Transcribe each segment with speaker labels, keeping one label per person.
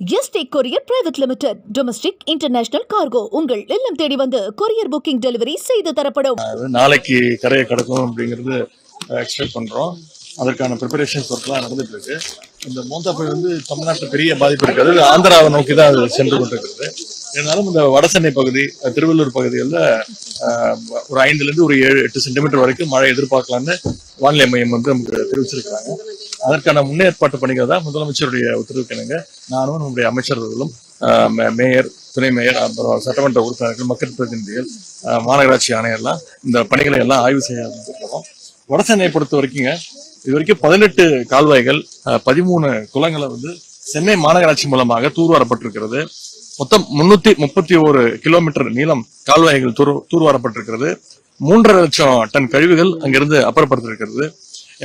Speaker 1: Yesterday courier private limited domestic international cargo உங்கள் இல்லம் தேடி வந்து கொரியர் புக்கிங் டெலிவரி செய்து தரப்படும்.
Speaker 2: நாளைக்கு கரையை கடக்கும் அப்படிங்கிறது எக்ஸ்பெக்ட் பண்றோம். அதற்கான ப்ரிப்பரேஷன்ஸ் ஒர்க்லாம் நடந்துட்டு இருக்கு. இந்த மோந்தா புயல் வந்து தமிழ்நாட்டில் பெரிய பாதிப்பு இருக்காது, ஆந்திராவை நோக்கி தான் அது சென்று கொண்டிருக்கிறது. இருந்தாலும் இந்த வடசென்னை பகுதி, திருவள்ளூர் பகுதிகளில் ஒரு 5லேருந்து ஒரு 7-8 சென்டிமீட்டர் வரைக்கும் மழை எதிர்பார்க்கலாம்னு வானிலை மையம் வந்து நமக்கு தெரிவிச்சிருக்கிறாங்க. அதற்கான முன்னேற்பாட்டு பணிகள் தான் முதலமைச்சருடைய உத்தரவுக்கு இணங்க நானும் நம்முடைய அமைச்சர்களும், மேயர், துணை மேயர், அப்புறம் சட்டமன்ற உறுப்பினர்கள், மக்கள் பிரதிநிதிகள், மாநகராட்சி ஆணையர்லாம் இந்த பணிகளை எல்லாம் ஆய்வு செய்ய ஆரம்பிச்சிருக்கிறோம். வடசென்னையை பொறுத்த வரைக்குங்க இது வரைக்கும் 18 கால்வாய்கள், 13 குளங்களை வந்து சென்னை மாநகராட்சி மூலமாக தூர்வாரப்பட்டிருக்கிறது. மொத்தம் 331 கிலோமீட்டர் நீளம் கால்வாய்கள் தூர்வாரப்பட்டிருக்கிறது. 3.5 லட்சம் டன் கழிவுகள் அங்கிருந்து அப்புறப்படுத்திருக்கிறது.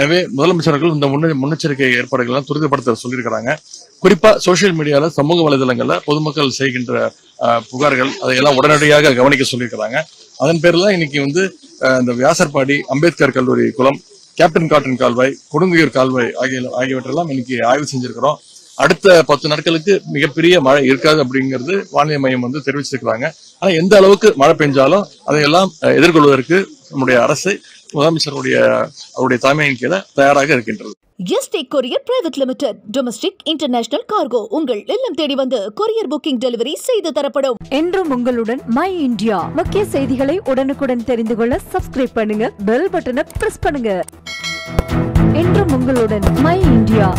Speaker 2: எனவே முதலமைச்சர்கள் இந்த முன்னெச்சரிக்கை ஏற்பாடுகள் எல்லாம் துரிதப்படுத்த சொல்லியிருக்கிறாங்க. குறிப்பா சோசியல் மீடியால, சமூக வலைதளங்கள்ல பொதுமக்கள் செய்கின்ற புகார்கள் அதையெல்லாம் உடனடியாக கவனிக்க சொல்லியிருக்கிறாங்க. அதன் பேர்ல இன்னைக்கு வந்து இந்த வியாசர்பாடி, அம்பேத்கர் கல்லூரி குளம், கேப்டன் காட்டன் கால்வாய், கொடுங்கையூர் கால்வாய் ஆகியவற்றெல்லாம் இன்னைக்கு ஆய்வு செஞ்சிருக்கிறோம். அடுத்த 10 நாட்களுக்கு மிகப்பெரிய மழை இருக்காது அப்படிங்கிறது வானிலை மையம் வந்து தெரிவிச்சிருக்கிறாங்க. ஆனா எந்த அளவுக்கு மழை பெஞ்சாலும் அதையெல்லாம் எதிர்கொள்வதற்கு நம்முடைய அரசு அவருடைய தலைமையின் கீழே தயாராக இருக்கின்றது.
Speaker 1: Yesterday courier private limited domestic international cargo உங்கள் இல்லம் தேடி வந்து கொரியர் புக்கிங் டெலிவரி செய்து தரப்படும்.
Speaker 3: என்றும் உங்களுடன் மை இந்தியா. முக்கிய செய்திகளை உடனுக்குடன் தெரிந்து கொள்ள சப்ஸ்கிரைப் பண்ணுங்க, பெல் பட்டனை பிரஸ் பண்ணுங்க. என்றும் உங்களுடன் மை இந்தியா.